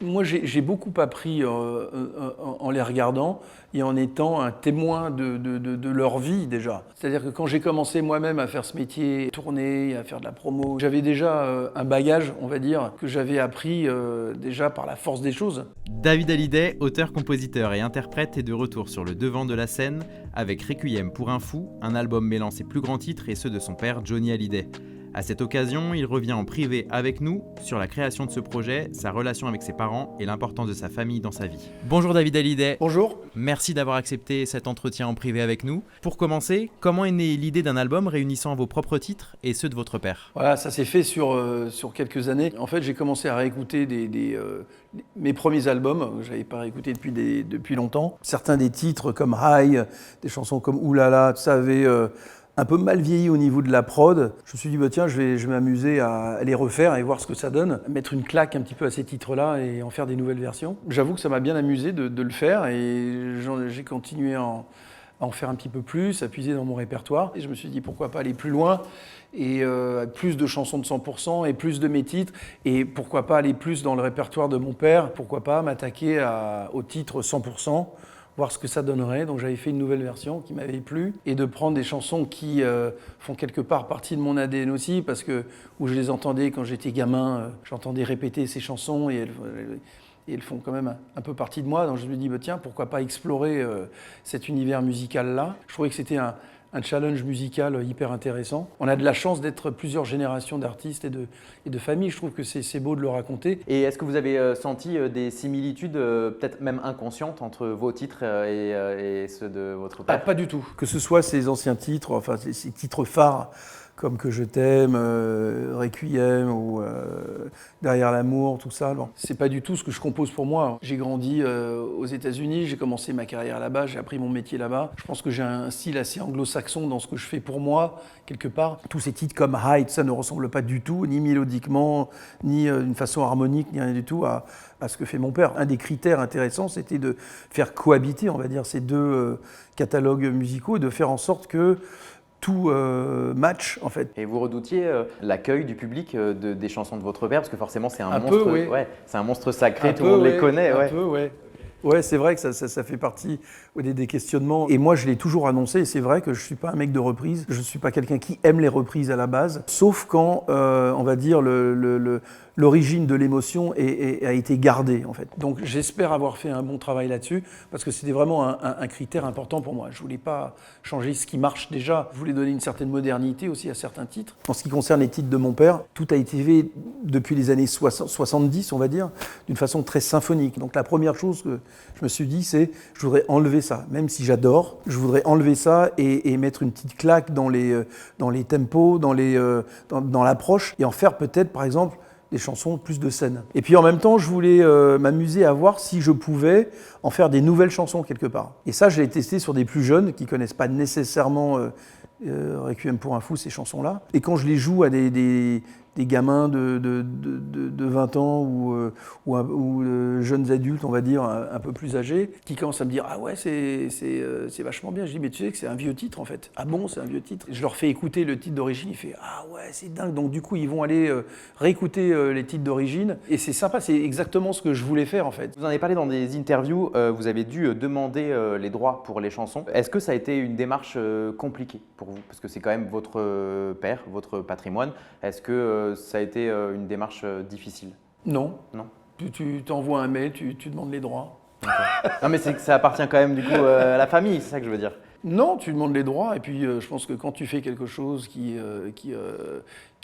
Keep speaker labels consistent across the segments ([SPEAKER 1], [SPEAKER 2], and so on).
[SPEAKER 1] Moi, j'ai beaucoup appris en les regardant et en étant un témoin de leur vie déjà. C'est-à-dire que quand j'ai commencé moi-même à faire ce métier, tourner, à faire de la promo, j'avais déjà un bagage, on va dire, que j'avais appris déjà par la force des choses.
[SPEAKER 2] David Hallyday, auteur, compositeur et interprète, est de retour sur le devant de la scène avec Requiem pour un fou, un album mêlant ses plus grands titres et ceux de son père Johnny Hallyday. À cette occasion, il revient en privé avec nous sur la création de ce projet, sa relation avec ses parents et l'importance de sa famille dans sa vie. Bonjour David Hallyday.
[SPEAKER 1] Bonjour.
[SPEAKER 2] Merci d'avoir accepté cet entretien en privé avec nous. Pour commencer, comment est née l'idée d'un album réunissant vos propres titres et ceux de votre père ?
[SPEAKER 1] Voilà, ça s'est fait sur quelques années. En fait, j'ai commencé à réécouter mes premiers albums, que je n'avais pas réécouté depuis longtemps. Certains des titres comme High, des chansons comme Oulala, tout ça avait un peu mal vieilli au niveau de la prod. Je me suis dit, bah, tiens, je vais m'amuser à les refaire et voir ce que ça donne. Mettre une claque un petit peu à ces titres-là et en faire des nouvelles versions. J'avoue que ça m'a bien amusé de le faire et j'ai continué à en faire un petit peu plus, à puiser dans mon répertoire. Et je me suis dit, pourquoi pas aller plus loin et plus de chansons de 100% et plus de mes titres. Et pourquoi pas aller plus dans le répertoire de mon père. Pourquoi pas m'attaquer au titre 100%. Voir ce que ça donnerait. Donc j'avais fait une nouvelle version qui m'avait plu et de prendre des chansons qui font quelque part partie de mon ADN aussi parce que où je les entendais quand j'étais gamin, j'entendais répéter ces chansons et elles font quand même un peu partie de moi. Donc je me dis bah, tiens, pourquoi pas explorer cet univers musical-là. Je trouvais que c'était un challenge musical hyper intéressant. On a de la chance d'être plusieurs générations d'artistes et de familles. Je trouve que c'est beau de le raconter.
[SPEAKER 2] Et est-ce que vous avez senti des similitudes, peut-être même inconscientes, entre vos titres et ceux de votre père ?
[SPEAKER 1] Pas du tout. Que ce soit ces anciens titres, enfin ces titres phares, comme Que je t'aime, Requiem ou Derrière l'amour, tout ça. Bon. C'est pas du tout ce que je compose pour moi. J'ai grandi aux États-Unis, j'ai commencé ma carrière là-bas, j'ai appris mon métier là-bas. Je pense que j'ai un style assez anglo-saxon dans ce que je fais pour moi, quelque part. Tous ces titres comme High, ça ne ressemble pas du tout, ni mélodiquement, ni d'une façon harmonique, ni rien du tout à ce que fait mon père. Un des critères intéressants, c'était de faire cohabiter, on va dire, ces deux catalogues musicaux et de faire en sorte que tout match en fait.
[SPEAKER 2] Et vous redoutiez l'accueil du public des chansons de votre père, parce que forcément c'est un
[SPEAKER 1] monstre,
[SPEAKER 2] peu,
[SPEAKER 1] oui.
[SPEAKER 2] Ouais, c'est un monstre sacré, tout le monde les connaît.
[SPEAKER 1] Un peu, ouais. Ouais, c'est vrai que ça fait partie des questionnements. Et moi, je l'ai toujours annoncé, et c'est vrai que je ne suis pas un mec de reprise. Je ne suis pas quelqu'un qui aime les reprises à la base, sauf quand, on va dire, l'origine de l'émotion a été gardée, en fait. Donc, j'espère avoir fait un bon travail là-dessus, parce que c'était vraiment un critère important pour moi. Je ne voulais pas changer ce qui marche déjà. Je voulais donner une certaine modernité aussi à certains titres. En ce qui concerne les titres de mon père, tout a été fait depuis les années 70, on va dire, d'une façon très symphonique. Donc, la première chose que je me suis dit, c'est je voudrais enlever ça, même si j'adore, je voudrais enlever ça et mettre une petite claque dans les tempos, dans l'approche, et en faire peut-être, par exemple, des chansons plus de scène. Et puis en même temps, je voulais m'amuser à voir si je pouvais en faire des nouvelles chansons quelque part. Et ça, je l'ai testé sur des plus jeunes qui ne connaissent pas nécessairement Requiem pour un fou, ces chansons-là. Et quand je les joue à des gamins de 20 ans ou jeunes adultes, on va dire, un peu plus âgés, qui commencent à me dire « Ah ouais, c'est vachement bien ». Je dis « Mais tu sais que c'est un vieux titre en fait ». « Ah bon, c'est un vieux titre ?» Je leur fais écouter le titre d'origine, ils font « Ah ouais, c'est dingue ». Donc du coup, ils vont aller réécouter les titres d'origine. Et c'est sympa, c'est exactement ce que je voulais faire en fait.
[SPEAKER 2] Vous en avez parlé dans des interviews, vous avez dû demander les droits pour les chansons. Est-ce que ça a été une démarche compliquée pour vous ? Parce que c'est quand même votre père, votre patrimoine. Est-ce que ça a été une démarche difficile ?
[SPEAKER 1] Non.
[SPEAKER 2] Non.
[SPEAKER 1] Tu t'envoies un mail, tu demandes les droits.
[SPEAKER 2] Okay. Non mais c'est que ça appartient quand même du coup à la famille, c'est ça que je veux dire.
[SPEAKER 1] Non, tu demandes les droits et puis je pense que quand tu fais quelque chose qui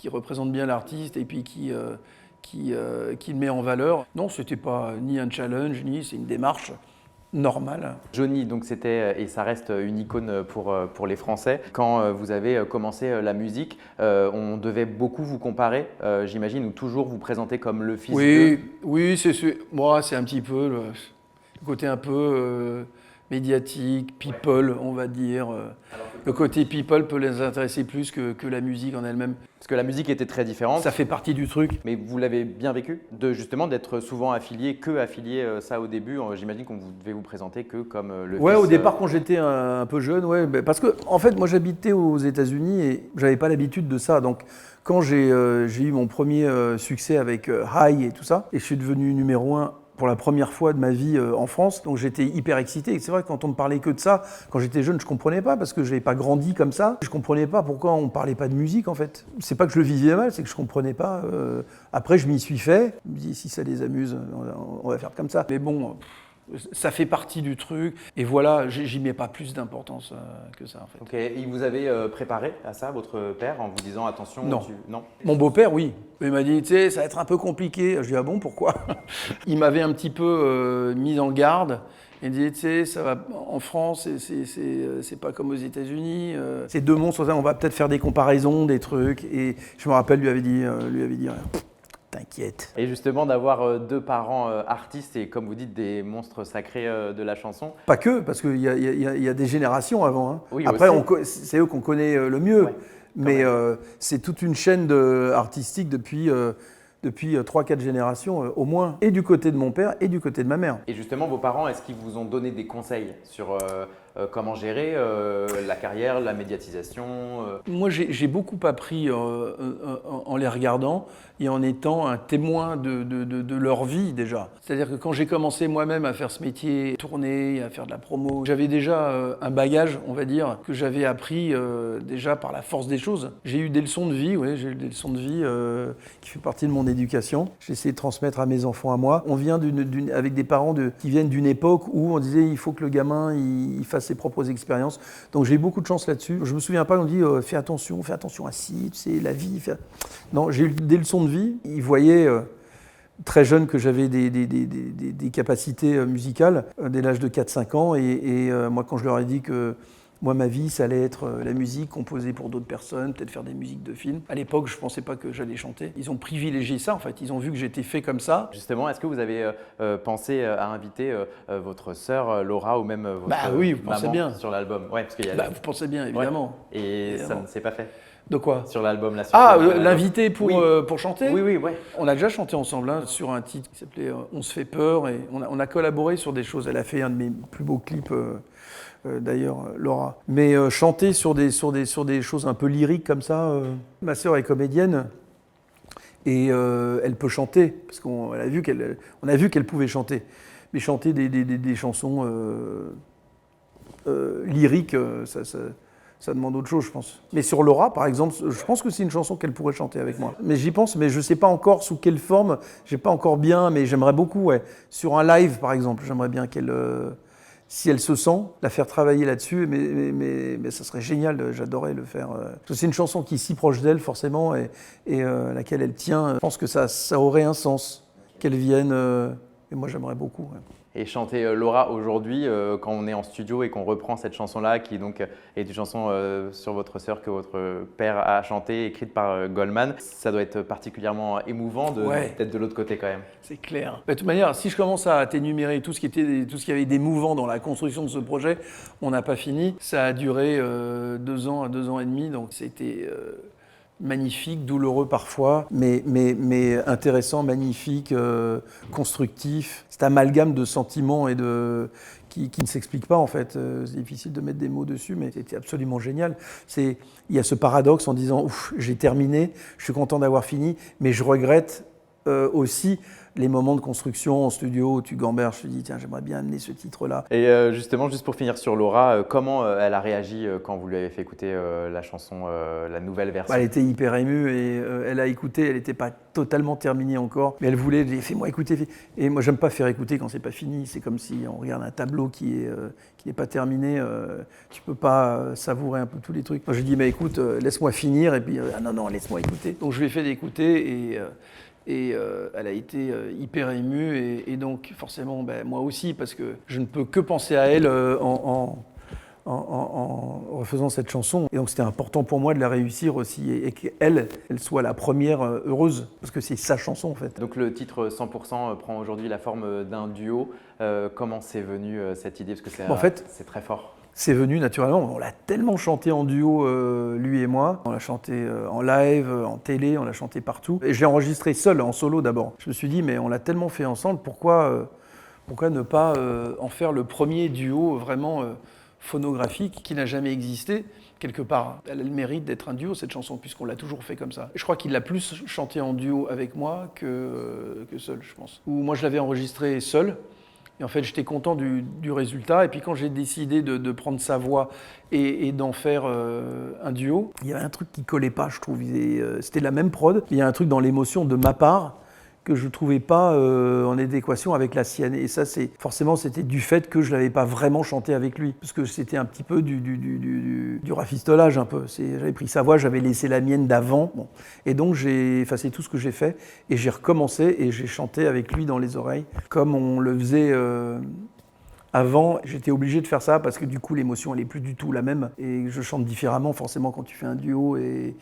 [SPEAKER 1] représente bien l'artiste et puis qui le met en valeur, non, c'était pas ni un challenge, c'est une démarche normale.
[SPEAKER 2] Johnny, donc c'était et ça reste une icône pour les Français. Quand vous avez commencé la musique, on devait beaucoup vous comparer, j'imagine, ou toujours vous présenter comme le fils de…
[SPEAKER 1] Oui, moi c'est un petit peu le côté un peu médiatique, people, on va dire. Le côté people peut les intéresser plus que la musique en elle-même.
[SPEAKER 2] Parce que la musique était très différente.
[SPEAKER 1] Ça fait partie du truc.
[SPEAKER 2] Mais vous l'avez bien vécu, justement d'être souvent affilié ça au début. J'imagine qu'on devait vous présenter que comme le fils…
[SPEAKER 1] Ouais, au départ quand j'étais un peu jeune, ouais, parce que en fait moi j'habitais aux États-Unis et j'avais pas l'habitude de ça. Donc quand j'ai eu mon premier succès avec High et tout ça, et je suis devenu numéro 1 pour la première fois de ma vie en France, donc j'étais hyper excité. Et c'est vrai que quand on me parlait que de ça, quand j'étais jeune, je comprenais pas parce que je n'avais pas grandi comme ça. Je comprenais pas pourquoi on parlait pas de musique en fait. C'est pas que je le vivais mal, c'est que je comprenais pas. Après, je m'y suis fait. Je me dis si ça les amuse, on va faire comme ça. Mais bon. Ça fait partie du truc, et voilà, j'y mets pas plus d'importance que ça en fait.
[SPEAKER 2] Ok, il vous avait préparé à ça, votre père, en vous disant attention?
[SPEAKER 1] Non.
[SPEAKER 2] Non.
[SPEAKER 1] Mon beau-père, oui. Il m'a dit, tu sais, ça va être un peu compliqué. Je lui ai dit, ah bon, pourquoi? Il m'avait un petit peu mis en garde. Il dit, tu sais, ça va en France, c'est pas comme aux États-Unis. C'est deux monstres, on va peut-être faire des comparaisons, des trucs. Et je me rappelle, lui avait dit, t'inquiète.
[SPEAKER 2] Et justement, d'avoir deux parents artistes et, comme vous dites, des monstres sacrés de la chanson.
[SPEAKER 1] Pas que, parce qu'il y a des générations avant. Hein.
[SPEAKER 2] Oui,
[SPEAKER 1] après, c'est eux qu'on connaît le mieux.
[SPEAKER 2] Ouais,
[SPEAKER 1] mais c'est toute une chaîne artistique depuis 3-4 générations au moins, et du côté de mon père et du côté de ma mère.
[SPEAKER 2] Et justement, vos parents, est-ce qu'ils vous ont donné des conseils sur comment gérer la carrière, la médiatisation
[SPEAKER 1] Moi, j'ai beaucoup appris en les regardant et en étant un témoin de leur vie déjà. C'est-à-dire que quand j'ai commencé moi-même à faire ce métier, tourner, à faire de la promo, j'avais déjà un bagage, on va dire, que j'avais appris déjà par la force des choses. J'ai eu des leçons de vie, j'ai eu des leçons de vie qui fait partie de mon éducation. J'ai essayé de transmettre à mes enfants, à moi. On vient avec des parents qui viennent d'une époque où on disait il faut que le gamin il fasse ses propres expériences. Donc j'ai eu beaucoup de chance là-dessus. Je me souviens pas qu'on dit fais attention à ci, tu sais, la vie. Non, j'ai eu des leçons de vie. Ils voyaient très jeune que j'avais des capacités musicales dès l'âge de 4-5 ans. Et moi, quand je leur ai dit que moi, ma vie, ça allait être la musique composée pour d'autres personnes, peut-être faire des musiques de films. À l'époque, je ne pensais pas que j'allais chanter. Ils ont privilégié ça, en fait. Ils ont vu que j'étais fait comme ça.
[SPEAKER 2] Justement, est-ce que vous avez pensé à inviter votre sœur Laura ou même votre
[SPEAKER 1] oui, vous pensez
[SPEAKER 2] maman
[SPEAKER 1] bien.
[SPEAKER 2] Sur l'album? Ouais, parce qu'il y a
[SPEAKER 1] vous pensez bien, évidemment.
[SPEAKER 2] Ouais. Et
[SPEAKER 1] évidemment.
[SPEAKER 2] ça ne s'est pas fait?
[SPEAKER 1] De quoi?
[SPEAKER 2] Sur l'album, là.
[SPEAKER 1] L'inviter pour chanter?
[SPEAKER 2] Oui.
[SPEAKER 1] On a déjà chanté ensemble sur un titre qui s'appelait On se fait peur, et on a collaboré sur des choses. Elle a fait un de mes plus beaux clips. D'ailleurs, Laura. Mais chanter sur des choses un peu lyriques comme ça. Ma sœur est comédienne et elle peut chanter parce qu'on a vu qu'elle pouvait chanter. Mais chanter des chansons lyriques, ça demande autre chose, je pense. Mais sur Laura, par exemple, je pense que c'est une chanson qu'elle pourrait chanter avec moi. Mais j'y pense, mais je ne sais pas encore sous quelle forme. J'ai pas encore bien, mais j'aimerais beaucoup. Ouais. Sur un live, par exemple, j'aimerais bien qu'elle. Si elle se sent, la faire travailler là-dessus, mais ça serait génial, j'adorerais le faire. C'est une chanson qui est si proche d'elle, forcément, et à laquelle elle tient. Je pense que ça aurait un sens, qu'elle vienne, et moi j'aimerais beaucoup. Ouais.
[SPEAKER 2] Et chanter Laura aujourd'hui, quand on est en studio et qu'on reprend cette chanson-là, qui donc est une chanson sur votre sœur que votre père a chantée, écrite par Goldman, ça doit être particulièrement émouvant d'être de l'autre côté quand même.
[SPEAKER 1] C'est clair. De toute manière, si je commence à t'énumérer tout ce qui avait d'émouvant dans la construction de ce projet, on n'a pas fini. Ça a duré 2 ans à 2 ans et demi, donc c'était magnifique, douloureux parfois, mais intéressant, magnifique, constructif. C'est un amalgame de sentiments et qui ne s'explique pas en fait. C'est difficile de mettre des mots dessus, mais c'était absolument génial. Il y a ce paradoxe en disant ouf, j'ai terminé, je suis content d'avoir fini, mais je regrette aussi les moments de construction en studio où tu gamberges, je te dis tiens j'aimerais bien amener ce titre-là.
[SPEAKER 2] Et justement, juste pour finir sur Laura, comment elle a réagi quand vous lui avez fait écouter la chanson, la nouvelle version?
[SPEAKER 1] Elle était hyper émue et elle a écouté, elle n'était pas totalement terminée encore, mais elle voulait, fais-moi écouter. Et moi j'aime pas faire écouter quand c'est pas fini, c'est comme si on regarde un tableau qui n'est pas terminé, tu peux pas savourer un peu tous les trucs. Moi je dis mais écoute, laisse-moi finir, et puis ah non, laisse-moi écouter. Donc je lui ai fait d'écouter et elle a été hyper émue et donc forcément moi aussi parce que je ne peux que penser à elle en refaisant cette chanson. Et donc c'était important pour moi de la réussir aussi et qu'elle soit la première heureuse parce que c'est sa chanson en fait.
[SPEAKER 2] Donc le titre 100% prend aujourd'hui la forme d'un duo. Comment c'est venu cette idée? Parce que c'est très fort.
[SPEAKER 1] C'est venu naturellement, on l'a tellement chanté en duo, lui et moi. On l'a chanté en live, en télé, on l'a chanté partout. Et je l'ai enregistré seul, en solo d'abord. Je me suis dit, mais on l'a tellement fait ensemble, pourquoi ne pas en faire le premier duo vraiment phonographique qui n'a jamais existé. Quelque part, elle a le mérite d'être un duo, cette chanson, puisqu'on l'a toujours fait comme ça. Je crois qu'il l'a plus chanté en duo avec moi que seul, je pense. Ou moi, je l'avais enregistré seul, et en fait, j'étais content du résultat. Et puis quand j'ai décidé de prendre sa voix et d'en faire un duo, il y avait un truc qui collait pas, je trouve. C'était la même prod, il y a un truc dans l'émotion de ma part que je ne trouvais pas en adéquation avec la sienne. Et ça, forcément, c'était du fait que je ne l'avais pas vraiment chanté avec lui. Parce que c'était un petit peu du rafistolage, un peu. J'avais pris sa voix, j'avais laissé la mienne d'avant. Bon. Et donc, c'est tout ce que j'ai fait. Et j'ai recommencé et j'ai chanté avec lui dans les oreilles. Comme on le faisait avant, j'étais obligé de faire ça parce que du coup, l'émotion, elle n'est plus du tout la même. Et je chante différemment, forcément, quand tu fais un duo. Et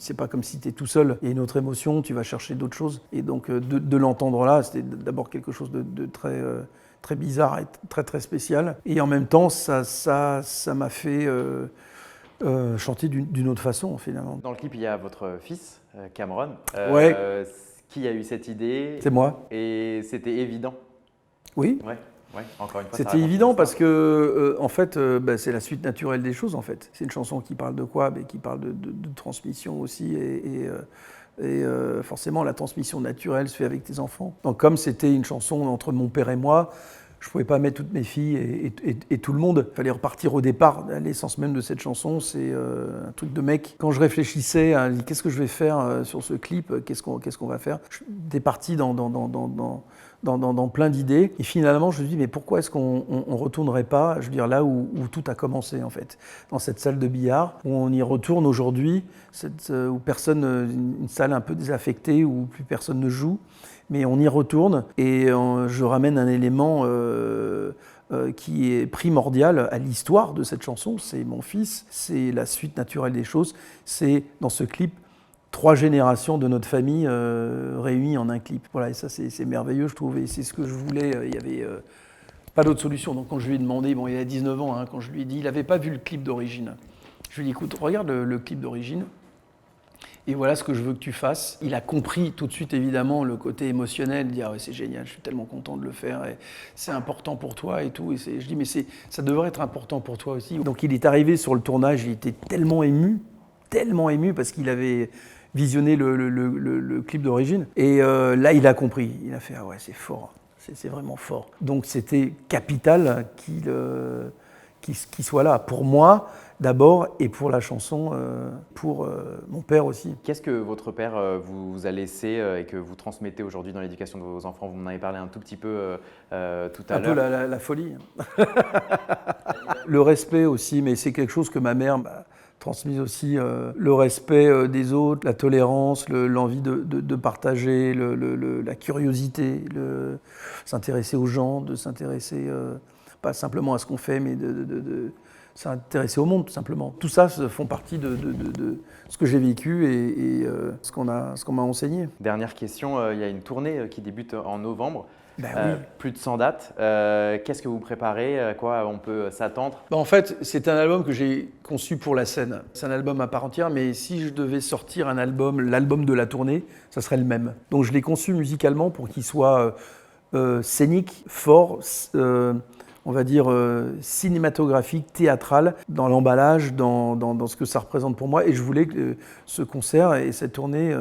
[SPEAKER 1] c'est pas comme si tu es tout seul. Il y a une autre émotion, tu vas chercher d'autres choses. Et donc, de l'entendre là, c'était d'abord quelque chose de très, très bizarre et très, très spécial. Et en même temps, ça m'a fait chanter d'une autre façon, finalement.
[SPEAKER 2] Dans le clip, il y a votre fils, Cameron.
[SPEAKER 1] Ouais.
[SPEAKER 2] Qui a eu cette idée?
[SPEAKER 1] C'est moi.
[SPEAKER 2] Et c'était évident?
[SPEAKER 1] Oui.
[SPEAKER 2] Ouais. Ouais, encore une fois,
[SPEAKER 1] c'était évident parce que, en fait, c'est la suite naturelle des choses, en fait. C'est une chanson qui parle de quoi? Qui parle de transmission aussi. Et forcément, la transmission naturelle se fait avec tes enfants. Donc, comme c'était une chanson entre mon père et moi, je ne pouvais pas mettre toutes mes filles et tout le monde. Il fallait repartir au départ. L'essence même de cette chanson, c'est un truc de mec. Quand je réfléchissais à qu'est-ce que je vais faire sur ce clip, qu'est-ce qu'on va faire, j'étais parti dans plein d'idées. Et finalement, je me dis, mais pourquoi est-ce qu'on ne retournerait pas, je veux dire, là où tout a commencé, en fait, dans cette salle de billard, où on y retourne aujourd'hui, où une salle un peu désaffectée, où plus personne ne joue, mais on y retourne et je ramène un élément qui est primordial à l'histoire de cette chanson, c'est mon fils, c'est la suite naturelle des choses, c'est dans ce clip 3 générations de notre famille réunies en un clip. Voilà, et ça c'est merveilleux, je trouve, et c'est ce que je voulais. Il n'y avait pas d'autre solution. Donc quand je lui ai demandé, bon, il a 19 ans, hein, quand je lui ai dit, il n'avait pas vu le clip d'origine. Je lui ai dit, écoute, regarde le clip d'origine, et voilà ce que je veux que tu fasses. Il a compris tout de suite, évidemment, le côté émotionnel, dire ouais, c'est génial, je suis tellement content de le faire, et c'est important pour toi et tout. Et je dis, mais ça devrait être important pour toi aussi. Donc il est arrivé sur le tournage, il était tellement ému, parce qu'il avait visionné le clip d'origine. Et là, il a compris. Il a fait, ah ouais, c'est fort, c'est vraiment fort. Donc c'était capital qu'il soit là, pour moi d'abord, et pour la chanson, pour mon père aussi.
[SPEAKER 2] Qu'est-ce que votre père vous a laissé et que vous transmettez aujourd'hui dans l'éducation de vos enfants? Vous m'en avez parlé un tout petit peu tout à l'heure.
[SPEAKER 1] Un peu la folie. Le respect aussi, mais c'est quelque chose que ma mère m'a transmis aussi. Le respect des autres, la tolérance, l'envie de partager, la curiosité, s'intéresser aux gens, de s'intéresser pas simplement à ce qu'on fait, mais de s'intéresser au monde, tout simplement. Tout ça font partie de ce que j'ai vécu et ce qu'on m'a enseigné.
[SPEAKER 2] Dernière question, il y a une tournée qui débute en novembre.
[SPEAKER 1] Oui.
[SPEAKER 2] Plus de 100 dates. Qu'est-ce que vous préparez? À quoi on peut s'attendre?
[SPEAKER 1] En fait, c'est un album que j'ai conçu pour la scène. C'est un album à part entière, mais si je devais sortir un album, l'album de la tournée, ça serait le même. Donc je l'ai conçu musicalement pour qu'il soit scénique, fort, on va dire cinématographique, théâtral, dans l'emballage, dans ce que ça représente pour moi. Et je voulais que ce concert et cette tournée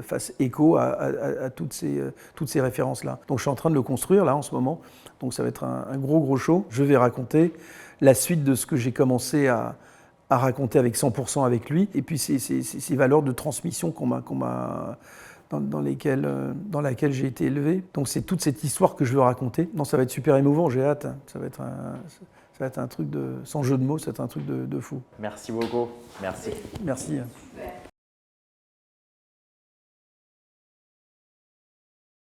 [SPEAKER 1] fassent écho à toutes ces références-là. Donc je suis en train de le construire là en ce moment. Donc ça va être un gros show. Je vais raconter la suite de ce que j'ai commencé à raconter avec 100% avec lui. Et puis ces valeurs de transmission dans laquelle j'ai été élevé. Donc c'est toute cette histoire que je veux raconter. Non, ça va être super émouvant, j'ai hâte. Ça va être un truc sans jeu de mots, ça va être un truc de fou.
[SPEAKER 2] Merci beaucoup. Merci.
[SPEAKER 1] Merci.
[SPEAKER 3] Super.